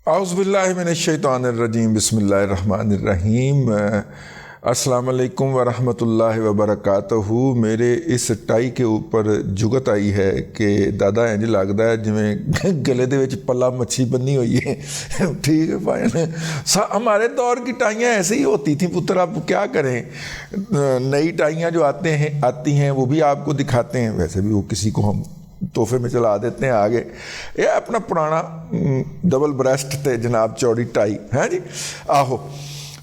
اعوذ باللہ من الشیطان الرجیم، بسم اللہ الرحمن الرحیم۔ السلام علیکم ورحمۃ اللہ وبرکاتہ۔ میرے اس ٹائی کے اوپر جگت آئی ہے کہ دادا انج لگتا ہے جویں گلے دے وچ پلا مچھی بنی ہوئی ہے۔ ٹھیک ہے بھائی، ہمارے دور کی ٹائیاں ایسے ہی ہوتی تھیں پتر، آپ کیا کریں۔ نئی ٹائیاں جو آتی ہیں وہ بھی آپ کو دکھاتے ہیں، ویسے بھی وہ کسی کو ہم تحفے میں چلا دیتے ہیں آگے۔ یہ اپنا پرانا ڈبل بریسٹ تے جناب چوڑی ٹائی ہے جی، آہو۔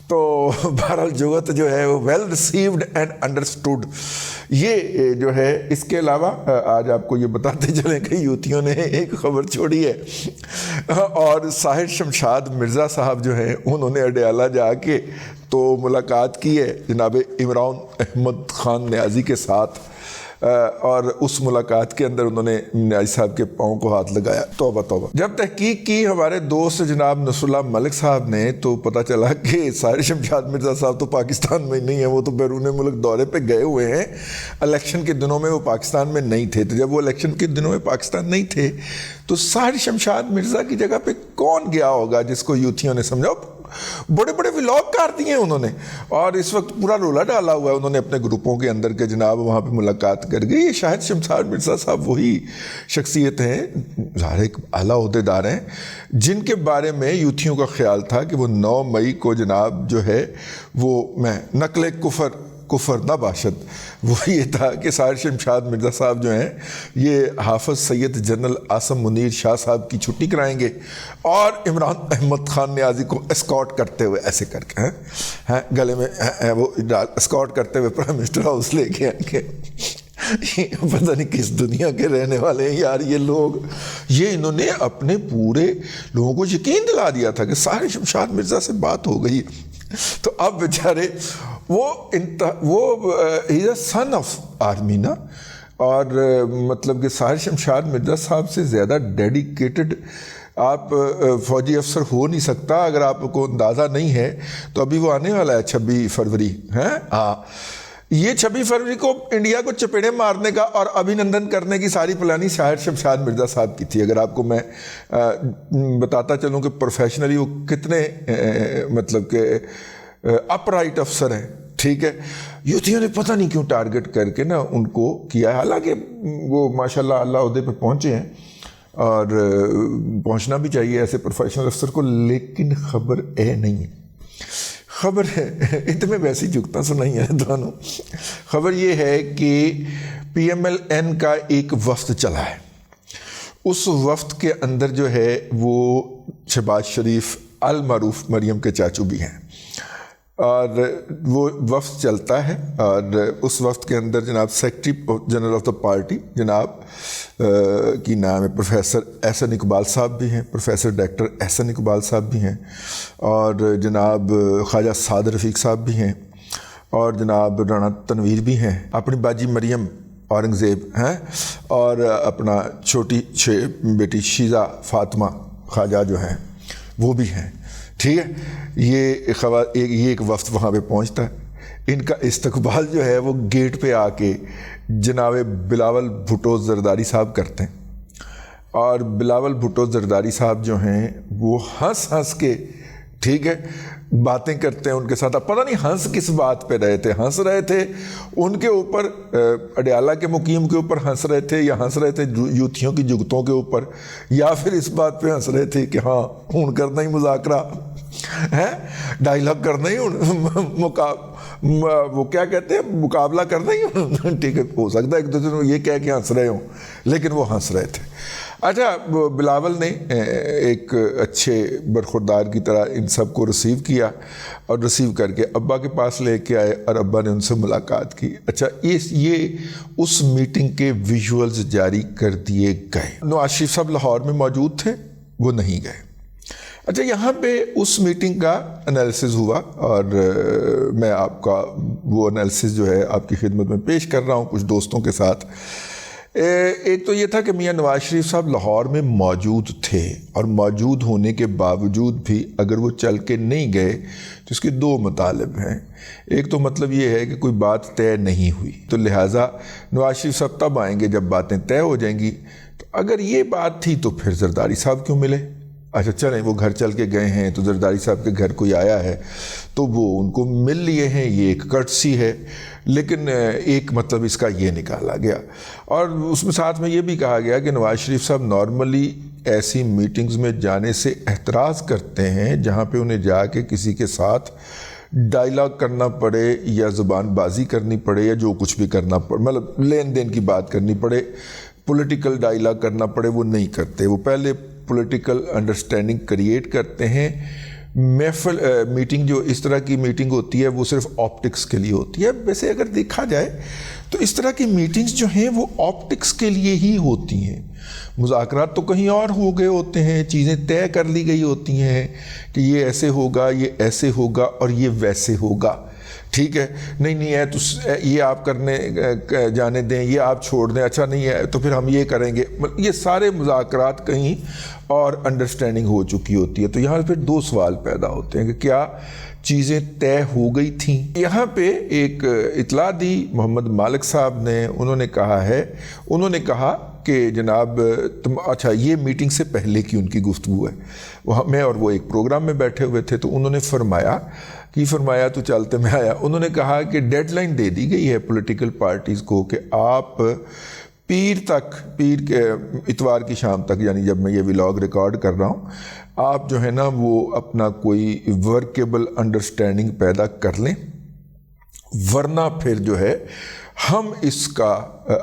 تو بہرحال جگت جو ہے وہ ویل ریسیوڈ اینڈ انڈرسٹوڈ۔ یہ جو ہے اس کے علاوہ آج آپ کو یہ بتاتے چلیں کہ یوتھیوں نے ایک خبر چھوڑی ہے، اور ساحر شمشاد مرزا صاحب جو ہیں انہوں نے اڈیالہ جا کے تو ملاقات کی ہے جناب عمران احمد خان نیازی کے ساتھ، اور اس ملاقات کے اندر انہوں نے نیازی صاحب کے پاؤں کو ہاتھ لگایا۔ توبہ توبہ۔ جب تحقیق کی ہمارے دوست جناب نصر اللہ ملک صاحب نے تو پتہ چلا کہ ساحر شمشاد مرزا صاحب تو پاکستان میں نہیں ہیں، وہ تو بیرون ملک دورے پہ گئے ہوئے ہیں۔ الیکشن کے دنوں میں وہ پاکستان میں نہیں تھے، تو جب وہ الیکشن کے دنوں میں پاکستان نہیں تھے تو ساحر شمشاد مرزا کی جگہ پہ کون گیا ہوگا جس کو یوتھیوں نے سمجھا۔ بڑے بڑے ولاگ کر دیے انہوں نے، اور اس وقت پورا رولا ڈالا ہوا ہے انہوں نے اپنے گروپوں کے اندر کہ جناب وہاں پہ ملاقات کر گئی۔ یہ شاہد شمشاد مرزا صاحب وہی شخصیت ہیں، ظاہر ایک اعلیٰ عہدیدار ہیں، جن کے بارے میں یوتھیوں کا خیال تھا کہ وہ 9 مئی کو جناب جو ہے وہ میں نقل کفر نہ باشد، وہ یہ تھا کہ ساحر شمشاد مرزا صاحب جو ہیں یہ حافظ سید جنرل عاصم منیر شاہ صاحب کی چھٹی کرائیں گے، اور عمران احمد خان نیازی کو اسکارٹ کرتے ہوئے ایسے کر کے گلے میں وہ اسکارٹ کرتے ہوئے پرائم منسٹر ہاؤس لے کے آئیں گے۔ پتہ نہیں کس دنیا کے رہنے والے ہیں یار یہ لوگ۔ یہ انہوں نے اپنے پورے لوگوں کو یقین دلا دیا تھا کہ ساحر شمشاد مرزا سے بات ہو گئی، تو اب بیچارے وہ ہی از سن آف آرمی نا، اور مطلب کہ ساحر شمشاد مرزا صاحب سے زیادہ ڈیڈیکیٹڈ آپ فوجی افسر ہو نہیں سکتا۔ اگر آپ کو اندازہ نہیں ہے تو ابھی وہ آنے والا ہے 26 فروری، ہاں یہ 26 فروری کو انڈیا کو چپیڑے مارنے کا اور ابھینندن کرنے کی ساری پلاننگ ساحر شمشاد مرزا صاحب کی تھی۔ اگر آپ کو میں بتاتا چلوں کہ پروفیشنلی وہ کتنے مطلب کہ اپ رائٹ افسر ہیں، ٹھیک ہے۔ یوتھیوں نے پتہ نہیں کیوں ٹارگٹ کر کے نا ان کو کیا ہے، حالانکہ وہ ماشاءاللہ اللہ عہدے پہ پہنچے ہیں اور پہنچنا بھی چاہیے ایسے پروفیشنل افسر کو، لیکن خبر نہیں ہے۔ خبر ہے اتنے ویسی جگتاں سنائی ہیں دونوں۔ خبر یہ ہے کہ پی ایم ایل این کا ایک وفد چلا ہے، اس وفد کے اندر جو ہے وہ شہباز شریف المعروف مریم کے چاچو بھی ہیں، اور وہ وفد چلتا ہے، اور اس وفد کے اندر جناب secretary general of the party جناب کی نام ہے پروفیسر احسن اقبال صاحب بھی ہیں، پروفیسر ڈاکٹر احسن اقبال صاحب بھی ہیں، اور جناب خواجہ سعد رفیق صاحب بھی ہیں، اور جناب رانا تنویر بھی ہیں، اپنی باجی مریم اورنگزیب ہیں، اور اپنا چھوٹی بیٹی شیزہ فاطمہ خواجہ جو ہیں وہ بھی ہیں، ٹھیک ہے۔ یہ ایک وفد وہاں پہ پہنچتا ہے۔ ان کا استقبال جو ہے وہ گیٹ پہ آ کے جناب بلاول بھٹو زرداری صاحب کرتے ہیں، اور بلاول بھٹو زرداری صاحب جو ہیں وہ ہنس کے ٹھیک ہے باتیں کرتے ہیں ان کے ساتھ۔ اب پتہ نہیں ہنس کس بات پہ رہے تھے، ہنس رہے تھے ان کے اوپر، اڈیالہ کے مقیم کے اوپر ہنس رہے تھے، یا ہنس رہے تھے یوتھیوں کی جگتوں کے اوپر، یا پھر اس بات پہ ہنس رہے تھے کہ ہاں ہوں کرنا ہی مذاکرہ ہے، ڈائلاگ کرنا ہی وہ کیا کہتے ہیں مقابلہ کرنا ہی، ٹھیک ہے۔ ہو سکتا ہے ایک دوسرے کو یہ کہہ کے ہنس رہے ہوں، لیکن وہ ہنس رہے تھے۔ اچھا، بلاول نے ایک اچھے برخوردار کی طرح ان سب کو ریسیو کیا، اور ریسیو کر کے ابا کے پاس لے کے آئے، اور ابا نے ان سے ملاقات کی۔ اچھا، یہ اس میٹنگ کے ویژولز جاری کر دیے گئے۔ نواز شریف صاحب لاہور میں موجود تھے، وہ نہیں گئے۔ اچھا، یہاں پہ اس میٹنگ کا انالیسز ہوا، اور میں آپ کا وہ انالیسز جو ہے آپ کی خدمت میں پیش کر رہا ہوں کچھ دوستوں کے ساتھ۔ ایک تو یہ تھا کہ میاں نواز شریف صاحب لاہور میں موجود تھے، اور موجود ہونے کے باوجود بھی اگر وہ چل کے نہیں گئے تو اس کے 2 مطالب ہیں۔ ایک تو مطلب یہ ہے کہ کوئی بات طے نہیں ہوئی، تو لہٰذا نواز شریف صاحب تب آئیں گے جب باتیں طے ہو جائیں گی۔ تو اگر یہ بات تھی تو پھر زرداری صاحب کیوں ملے؟ اچھا چلیں وہ گھر چل کے گئے ہیں تو زرداری صاحب کے گھر کوئی آیا ہے تو وہ ان کو مل لیے ہیں، یہ ایک کٹسی ہے، لیکن ایک مطلب اس کا یہ نکالا گیا، اور اس میں ساتھ میں یہ بھی کہا گیا کہ نواز شریف صاحب نارملی ایسی میٹنگز میں جانے سے احتراز کرتے ہیں جہاں پہ انہیں جا کے کسی کے ساتھ ڈائلاگ کرنا پڑے یا زبان بازی کرنی پڑے یا جو کچھ بھی کرنا پڑے، مطلب لین دین کی بات کرنی پڑے، پولیٹیکل ڈائلاگ کرنا پڑے، وہ نہیں کرتے۔ وہ پہلے پولیٹیکل انڈرسٹینڈنگ کریٹ کرتے ہیں۔ محفل میٹنگ جو اس طرح کی میٹنگ ہوتی ہے وہ صرف آپٹکس کے لیے ہوتی ہے۔ ویسے اگر دیکھا جائے تو اس طرح کی میٹنگز جو ہیں وہ آپٹکس کے لیے ہی ہوتی ہیں، مذاکرات تو کہیں اور ہو گئے ہوتے ہیں، چیزیں طے کر لی گئی ہوتی ہیں کہ یہ ایسے ہوگا، یہ ایسے ہوگا اور یہ ویسے ہوگا، ٹھیک ہے، نہیں ہے تو یہ آپ کرنے جانے دیں، یہ آپ چھوڑ دیں، اچھا نہیں ہے تو پھر ہم یہ کریں گے، یہ سارے مذاکرات کہیں اور انڈرسٹینڈنگ ہو چکی ہوتی ہے۔ تو یہاں پھر دو سوال پیدا ہوتے ہیں کہ کیا چیزیں طے ہو گئی تھیں؟ یہاں پہ ایک اطلاع دی محمد مالک صاحب نے، انہوں نے کہا کہ جناب اچھا یہ میٹنگ سے پہلے کی ان کی گفتگو ہے، میں اور وہ ایک پروگرام میں بیٹھے ہوئے تھے، تو انہوں نے فرمایا تو چلتے میں آیا، انہوں نے کہا کہ ڈیڈ لائن دے دی گئی ہے پولیٹیکل پارٹیز کو کہ آپ اتوار کی شام تک، یعنی جب میں یہ ولاگ ریکارڈ کر رہا ہوں، آپ جو ہے نا وہ اپنا کوئی ورکیبل انڈرسٹینڈنگ پیدا کر لیں، ورنہ پھر جو ہے ہم اس کا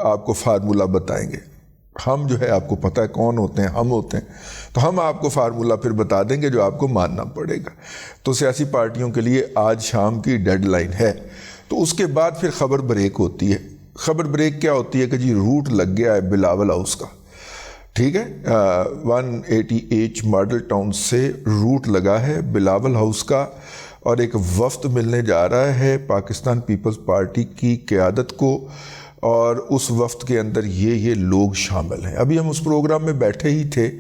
آپ کو فارمولہ بتائیں گے۔ ہم جو ہے آپ کو پتہ ہے کون ہوتے ہیں، ہم ہوتے ہیں، تو ہم آپ کو فارمولہ پھر بتا دیں گے جو آپ کو ماننا پڑے گا۔ تو سیاسی پارٹیوں کے لیے آج شام کی ڈیڈ لائن ہے، تو اس کے بعد پھر خبر بریک ہوتی ہے۔ خبر بریک کیا ہوتی ہے کہ جی روٹ لگ گیا ہے بلاول ہاؤس کا، ٹھیک ہے، 180H ماڈل ٹاؤن سے روٹ لگا ہے بلاول ہاؤس کا، اور ایک وفد ملنے جا رہا ہے پاکستان پیپلز پارٹی کی قیادت کو، اور اس وفد کے اندر یہ لوگ شامل ہیں۔ ابھی ہم اس پروگرام میں بیٹھے ہی تھے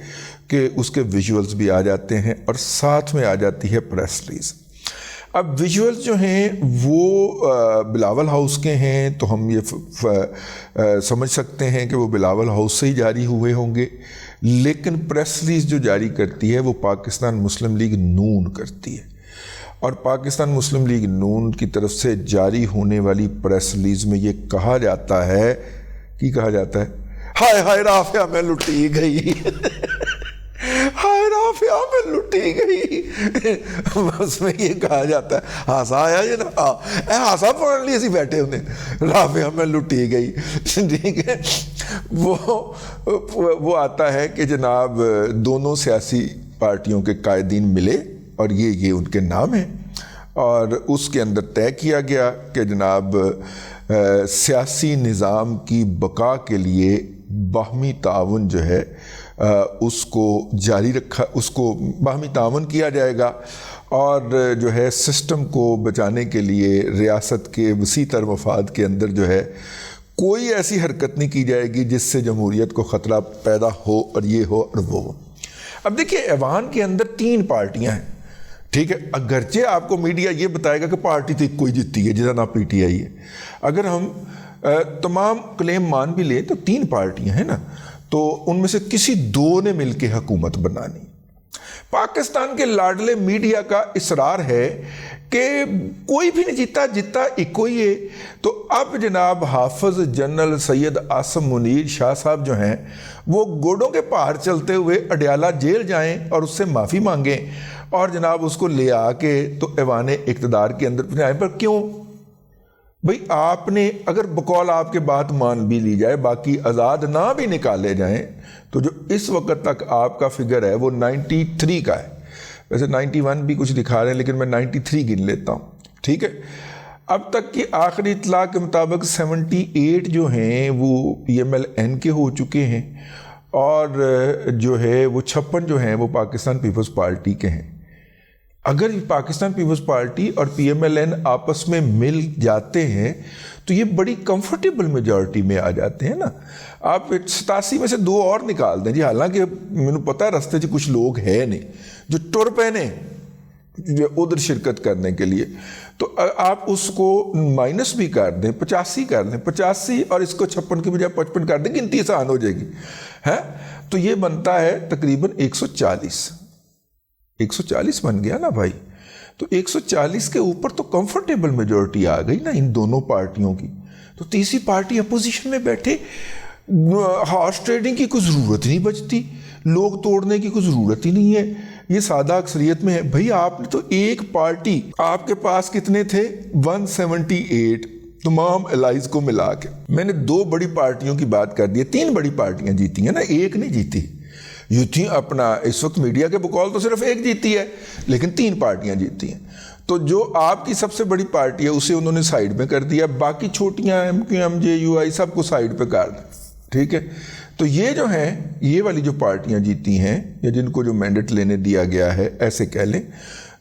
کہ اس کے ویژولز بھی آ جاتے ہیں اور ساتھ میں آ جاتی ہے پریس ریلیز۔ اب ویژولز جو ہیں وہ بلاول ہاؤس کے ہیں، تو ہم یہ سمجھ سکتے ہیں کہ وہ بلاول ہاؤس سے ہی جاری ہوئے ہوں گے، لیکن پریس ریلیز جو جاری کرتی ہے وہ پاکستان مسلم لیگ نون کرتی ہے، اور پاکستان مسلم لیگ نون کی طرف سے جاری ہونے والی پریس ریلیز میں یہ کہا جاتا ہے، کی کہا جاتا ہے، ہائے ہائے رافعہ میں لٹی گئی، ہائے رافعہ میں لٹی گئی، اس میں یہ کہا جاتا ہے، ہاسا آیا یہ نا، ہاسا پڑھنے لیے اسی بیٹھے انہیں، رافعہ میں لٹی گئی، ٹھیک ہے۔ وہ آتا ہے کہ جناب دونوں سیاسی پارٹیوں کے قائدین ملے اور یہ ان کے نام ہیں، اور اس کے اندر طے کیا گیا کہ جناب سیاسی نظام کی بقا کے لیے باہمی تعاون جو ہے اس کو جاری رکھا، اس کو باہمی تعاون کیا جائے گا، اور جو ہے سسٹم کو بچانے کے لیے ریاست کے وسیع تر مفاد کے اندر جو ہے کوئی ایسی حرکت نہیں کی جائے گی جس سے جمہوریت کو خطرہ پیدا ہو، اور یہ ہو اور وہ ہو۔ اب دیکھیے ایوان کے اندر 3 پارٹیاں ہیں، ٹھیک ہے، اگرچہ آپ کو میڈیا یہ بتائے گا کہ پارٹی تو کوئی جیتی ہے جس کا نام PTI ہے، اگر ہم تمام کلیم مان بھی لیں تو 3 پارٹیاں ہیں نا، تو ان میں سے کسی 2 نے مل کے حکومت بنانی۔ پاکستان کے لاڈلے میڈیا کا اصرار ہے کہ کوئی بھی نہیں جیتا ایک ہی ہے، تو اب جناب حافظ جنرل سید عاصم منیر شاہ صاحب جو ہیں وہ گوڑوں کے پہاڑ چلتے ہوئے اڈیالہ جیل جائیں اور اس سے معافی مانگیں، اور جناب اس کو لے آ کے تو ایوان اقتدار کے اندر پہنچائیں۔ پر کیوں بھئی؟ آپ نے اگر بقول آپ کے بات مان بھی لی جائے، باقی آزاد نہ بھی نکالے جائیں، تو جو اس وقت تک آپ کا فگر ہے وہ 93 کا ہے، ویسے 91 بھی کچھ دکھا رہے ہیں لیکن میں 93 گن لیتا ہوں، ٹھیک ہے۔ اب تک کی آخری اطلاع کے مطابق 78 جو ہیں وہ PMLN کے ہو چکے ہیں، اور جو ہے وہ 56 جو ہیں وہ پاکستان پیپلز پارٹی کے ہیں۔ اگر پاکستان پیپلز پارٹی اور PMLN آپس میں مل جاتے ہیں تو یہ بڑی کمفرٹیبل میجورٹی میں آ جاتے ہیں نا۔ آپ 87 میں سے 2 اور نکال دیں جی، حالانکہ میں نے پتا ہے رستے سے کچھ لوگ ہیں نہیں جو ٹر پہنے ادھر شرکت کرنے کے لیے، تو آپ اس کو مائنس بھی کر دیں، 85 کر دیں، 85 اور اس کو 56 کی بجائے 55 کر دیں، گنتی آسان ہو جائے گی، ہے تو یہ بنتا ہے تقریباً 140۔ 140 بن گیا نا بھائی. تو 140 کے اوپر تو کمفرٹیبل میجورٹی آ گئی نا ان دونوں پارٹیوں کی. تو تیسری پارٹی اپوزیشن میں بیٹھے ہارس ٹریڈنگ کی کوئی ضرورت نہیں بچتی, لوگ توڑنے کی کوئی ضرورت ہی نہیں ہے, یہ سادہ اکثریت میں ہے. بھئی آپ نے تو ایک پارٹی, آپ کے پاس کتنے تھے 178 تمام الائز کو ملا کے. میں نے 2 بڑی پارٹیوں کی بات کر دی, 3 بڑی پارٹیاں جیتی ہیں نا, ایک نہیں جیتی. یہ تھی اپنا اس وقت میڈیا کے بقول تو صرف ایک جیتی ہے, لیکن 3 پارٹیاں جیتی ہیں. تو جو آپ کی سب سے بڑی پارٹی ہے اسے انہوں نے سائیڈ میں کر دیا, باقی چھوٹیاں MQM JUI سب کو سائیڈ پہ کر دیا. ٹھیک ہے, تو یہ جو ہیں یہ والی جو پارٹیاں جیتی ہیں یا جن کو جو مینڈیٹ لینے دیا گیا ہے ایسے کہہ لیں,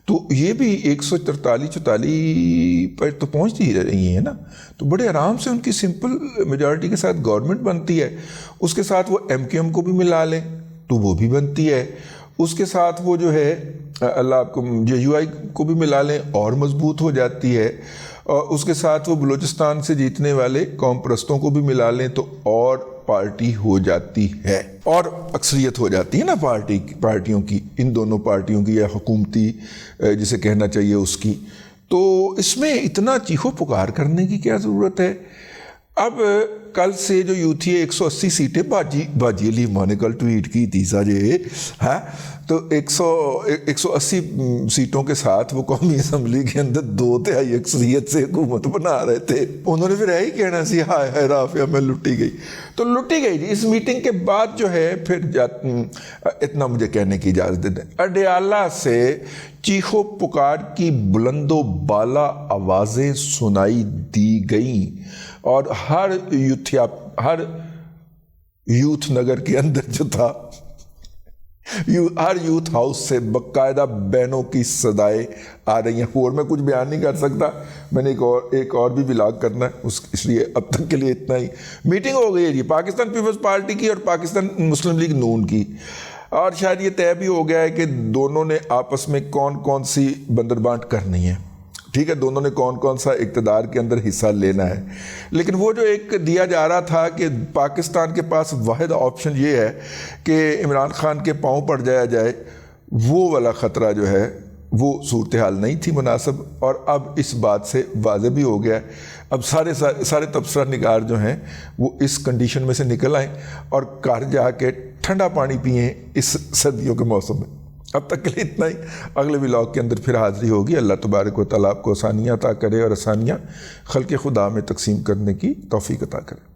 تو یہ بھی 143-44 پر تو پہنچ ہی رہی ہیں نا. تو بڑے آرام سے ان کی سمپل میجورٹی کے ساتھ گورنمنٹ بنتی ہے. اس کے ساتھ وہ MQM کو بھی ملا لیں تو وہ بھی بنتی ہے. اس کے ساتھ وہ جو ہے اللہ آپ کو JUI کو بھی ملا لیں اور مضبوط ہو جاتی ہے. اور اس کے ساتھ وہ بلوچستان سے جیتنے والے قوم پرستوں کو بھی ملا لیں تو اور پارٹی ہو جاتی ہے, اور اکثریت ہو جاتی ہے نا پارٹیوں کی, ان دونوں پارٹیوں کی یا حکومتی جسے کہنا چاہیے اس کی. تو اس میں اتنا چیخو پکار کرنے کی کیا ضرورت ہے. اب کل سے جو یوتھی 180 سیٹیں باجی علی ماں نے کل ٹویٹ کی تھی ساجے, ہاں تو 180 سیٹوں کے ساتھ وہ قومی اسمبلی کے اندر 2/3 اکثریت سے حکومت بنا رہے تھے. انہوں نے پھر یہی کہنا سی ہائے ہائے رافعہ میں لٹی گئی. تو لٹی گئی جی. اس میٹنگ کے بعد جو ہے پھر اتنا مجھے کہنے کی اجازت دیں, اڈیالہ سے چیخو پکار کی بلند و بالا آوازیں سنائی دی گئیں, اور ہر یوتھ نگر کے اندر جو تھا, ہر یوتھ ہاؤس سے باقاعدہ بینوں کی صدائیں آ رہی ہیں. اور میں کچھ بیان نہیں کر سکتا, میں نے ایک اور بھی ولاگ کرنا ہے, اس لیے اب تک کے لیے اتنا ہی. میٹنگ ہو گئی ہے جی پاکستان پیپلز پارٹی کی اور پاکستان مسلم لیگ نون کی, اور شاید یہ طے بھی ہو گیا ہے کہ دونوں نے آپس میں کون کون سی بندربانٹ کرنی ہے. ٹھیک ہے, دونوں نے کون کون سا اقتدار کے اندر حصہ لینا ہے. لیکن وہ جو ایک دیا جا رہا تھا کہ پاکستان کے پاس واحد آپشن یہ ہے کہ عمران خان کے پاؤں پڑ جائے, وہ والا خطرہ جو ہے وہ صورتحال نہیں تھی مناسب. اور اب اس بات سے واضح بھی ہو گیا ہے, اب سارے تبصرہ نگار جو ہیں وہ اس کنڈیشن میں سے نکل آئیں اور گھر جا کے ٹھنڈا پانی پئیں اس سردیوں کے موسم میں. اب تک کے لیے اتنا ہی. اگلے ولاگ کے اندر پھر حاضری ہوگی. اللہ تبارک و تعالیٰ آپ کو آسانیاں عطا کرے اور آسانیاں خلق خدا میں تقسیم کرنے کی توفیق عطا کرے.